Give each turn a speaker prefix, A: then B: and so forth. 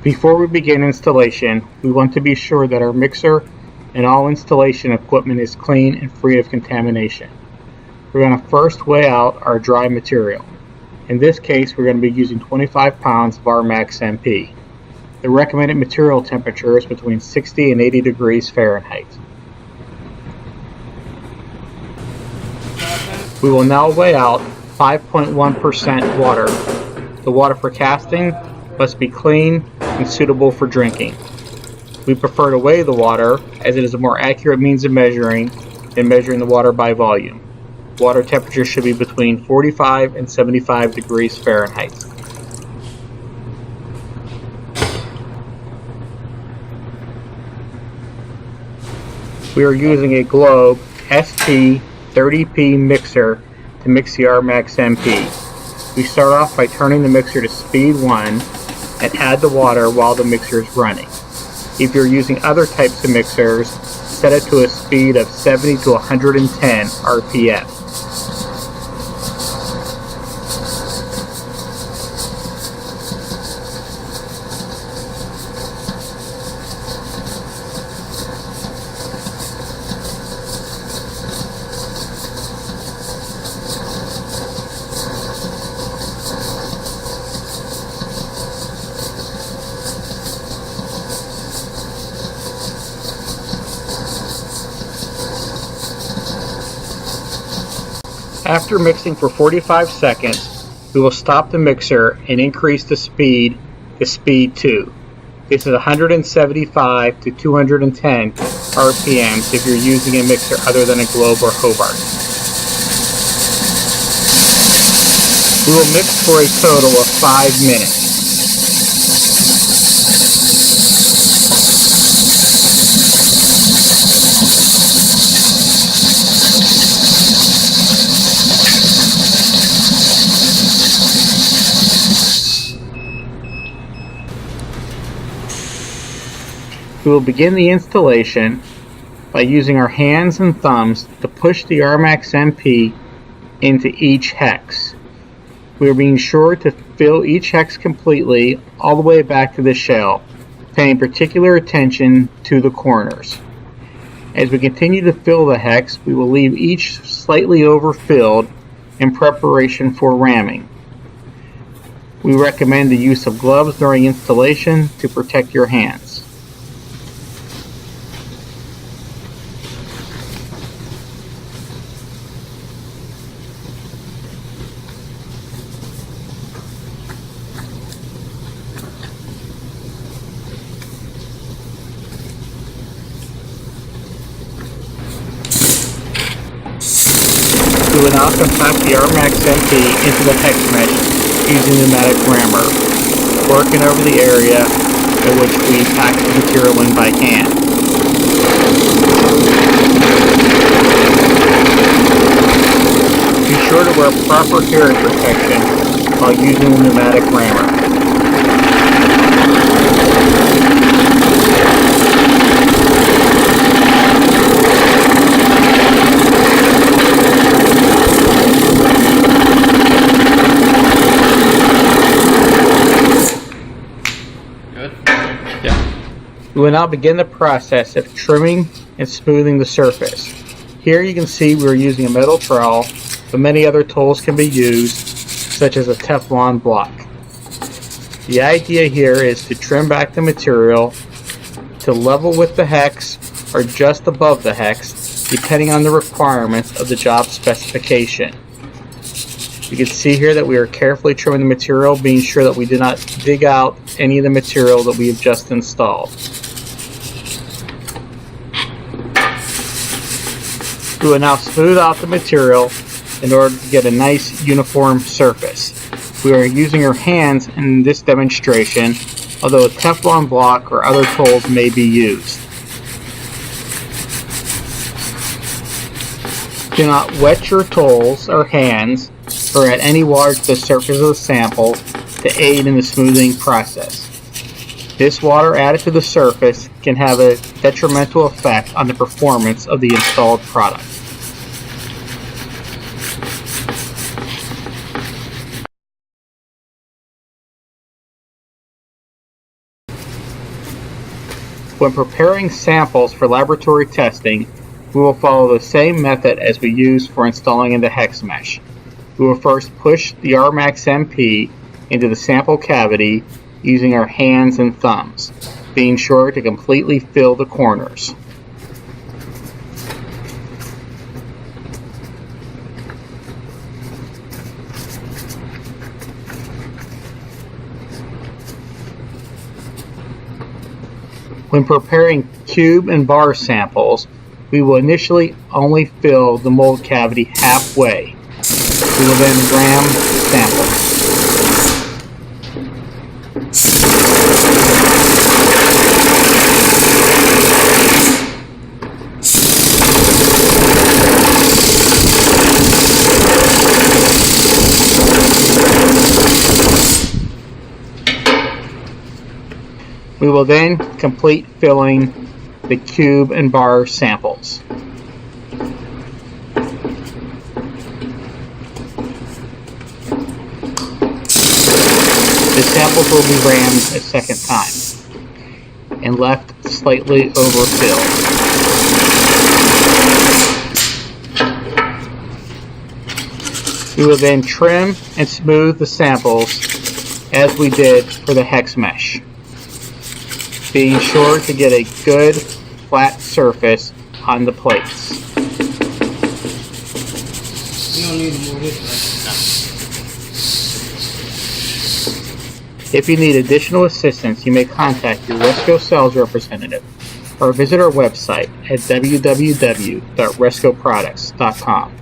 A: Before we begin installation, we want to be sure that our mixer and all installation equipment is clean and free of contamination. We're going to first weigh out our dry material. In this case, we're going to be using 25 pounds of Armax MP. The recommended material temperature is between 60 and 80 degrees Fahrenheit. We will now weigh out 5.1% water. The water for casting must be clean and suitable for drinking. We prefer to weigh the water as it is a more accurate means of measuring than measuring the water by volume. Water temperature should be between 45 and 75 degrees Fahrenheit. We are using a Globe ST30P mixer to mix the Armax MP. We start off by turning the mixer to speed 1 and add the water while the mixer is running. If you're using other types of mixers, set it to a speed of 70 to 110 RPM. After mixing for 45 seconds, we will stop the mixer and increase the speed to speed 2. This is 175 to 210 RPMs if you're using a mixer other than a Globe or Hobart. We will mix for a total of 5 minutes. We will begin the installation by using our hands and thumbs to push the Armax MP into each hex. We are being sure to fill each hex completely all the way back to the shell, paying particular attention to the corners. As we continue to fill the hex, we will leave each slightly overfilled in preparation for ramming. We recommend the use of gloves during installation to protect your hands. We will now compact the Armax MP into the hex mesh using pneumatic rammer, working over the area in which we pack the material in by hand. Be sure to wear proper hearing protection while using the pneumatic rammer. We will now begin the process of trimming and smoothing the surface. Here you can see we are using a metal trowel, but many other tools can be used, such as a Teflon block. The idea here is to trim back the material to level with the hex or just above the hex, depending on the requirements of the job specification. You can see here that we are carefully trimming the material, being sure that we do not dig out any of the material that we have just installed. We will now smooth out the material in order to get a nice uniform surface. We are using our hands in this demonstration, although a Teflon block or other tools may be used. Do not wet your tools or hands or add any water to the surface of the sample to aid in the smoothing process. This water added to the surface can have a detrimental effect on the performance of the installed product. When preparing samples for laboratory testing, we will follow the same method as we used for installing into hex mesh. We will first push the RMAX MP into the sample cavity using our hands and thumbs, being sure to completely fill the corners. When preparing cube and bar samples, we will initially only fill the mold cavity halfway. We will then ram the samples. We will then complete filling the cube and bar samples. The samples will be rammed a second time and left slightly overfilled. We will then trim and smooth the samples as we did for the hex mesh, being sure to get a good flat surface on the plates.
B: You don't need to move it right.
A: If you need additional assistance, you may contact your Resco sales representative or visit our website at www.rescoproducts.com.